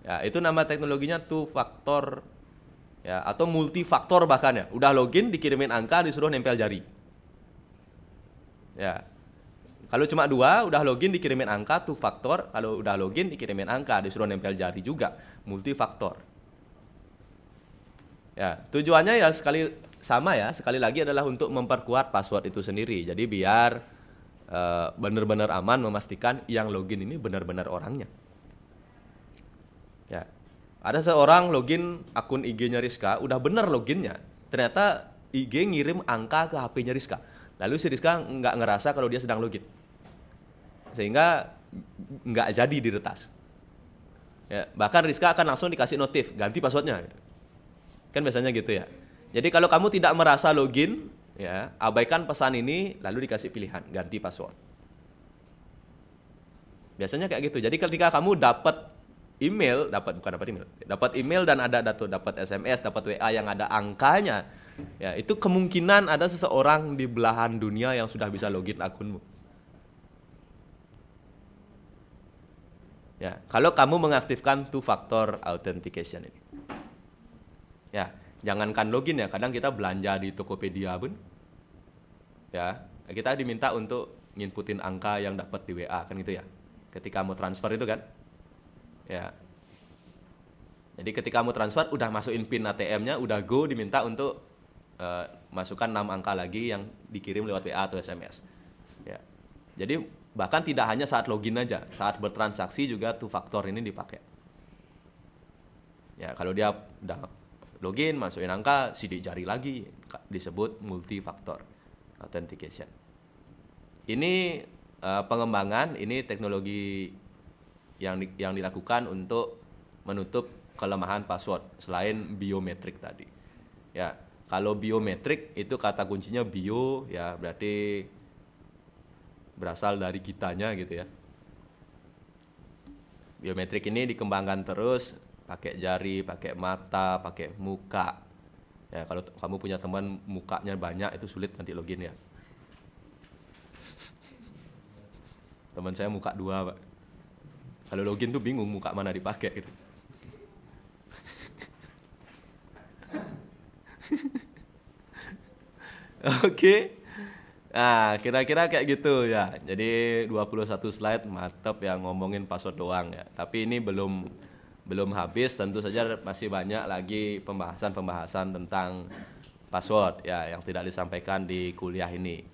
Ya, itu nama teknologinya two factor ya, atau multifaktor bahkan ya. Udah login dikirimin angka, disuruh nempel jari. Ya. Kalau cuma 2, udah login dikirimin angka, two factor. Kalau udah login dikirimin angka, disuruh nempel jari juga, multifaktor. Ya, tujuannya ya sekali lagi adalah untuk memperkuat password itu sendiri. Jadi biar benar-benar aman, memastikan yang login ini benar-benar orangnya. Ya. Ada seorang login akun IG-nya Rizka, udah benar loginnya. Ternyata IG ngirim angka ke HP-nya Rizka. Lalu si Rizka nggak ngerasa kalau dia sedang login. Sehingga nggak jadi diretas. Ya, bahkan Rizka akan langsung dikasih notif, ganti passwordnya. Kan biasanya gitu ya. Jadi kalau kamu tidak merasa login, ya, abaikan pesan ini, lalu dikasih pilihan, ganti password. Biasanya kayak gitu. Jadi ketika kamu dapat email, dapat email dan ada dapat SMS, dapat WA yang ada angkanya, ya itu kemungkinan ada seseorang di belahan dunia yang sudah bisa login akunmu. Ya, kalau kamu mengaktifkan two factor authentication ini. Ya, jangankan login ya, kadang kita belanja di Tokopedia pun. Ya, kita diminta untuk nginputin angka yang dapat di WA kan gitu ya. Ketika mau transfer itu kan. Ya. Jadi ketika kamu transfer, udah masukin PIN ATM-nya, udah go, diminta untuk masukkan 6 angka lagi yang dikirim lewat WA atau SMS. Ya. Jadi bahkan tidak hanya saat login aja, saat bertransaksi juga two factor ini dipakai. Ya, kalau dia udah login, masukin angka, sidik jari lagi, disebut multi factor authentication. Ini pengembangan, ini teknologi yang dilakukan untuk menutup kelemahan password selain biometrik tadi. Ya, kalau biometrik itu kata kuncinya bio, ya berarti berasal dari kitanya gitu ya. Biometrik ini dikembangkan terus, pakai jari, pakai mata, pakai muka. Ya, kalau kamu punya teman mukanya banyak itu sulit nanti login ya. Teman saya muka 2, Pak. Kalau login tuh bingung muka mana dipakai gitu. Oke. Nah, kira-kira kayak gitu ya. Jadi 21 slide mantap yang ngomongin password doang ya. Tapi ini belum habis, tentu saja masih banyak lagi pembahasan-pembahasan tentang password ya yang tidak disampaikan di kuliah ini.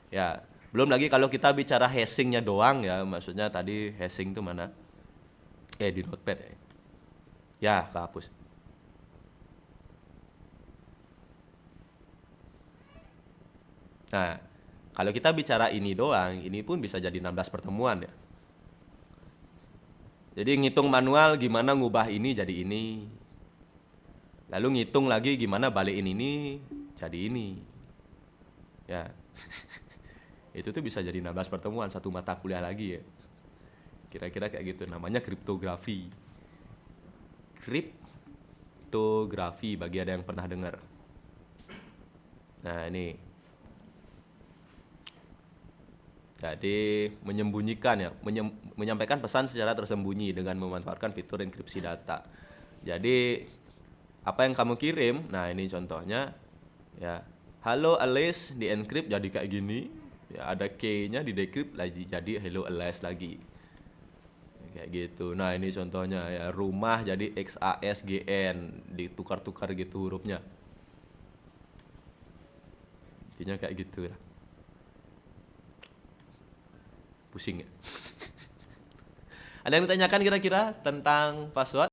Ya, belum lagi kalau kita bicara hashingnya doang ya, maksudnya tadi hashing itu mana? Di notepad ya. Ya, kehapus. Nah, kalau kita bicara ini doang, ini pun bisa jadi 16 pertemuan ya. Jadi ngitung manual gimana ngubah ini jadi ini. Lalu ngitung lagi gimana balikin ini jadi ini. Ya. Itu tuh bisa jadi 16 pertemuan, satu mata kuliah lagi ya. Kira-kira kayak gitu, namanya kriptografi. Kriptografi bagi ada yang pernah dengar. Nah, ini. Jadi menyembunyikan ya, menyampaikan pesan secara tersembunyi dengan memanfaatkan fitur enkripsi data. Jadi apa yang kamu kirim, nah ini contohnya ya, halo Alice di encrypt jadi kayak gini, ya ada K-nya di decrypt lagi jadi hello Alice lagi. Kayak gitu. Nah, ini contohnya ya, rumah jadi XASGN, ditukar-tukar gitu hurufnya. Intinya kayak gitu ya. Pusing ya. Ada yang ditanyakan kira-kira tentang password?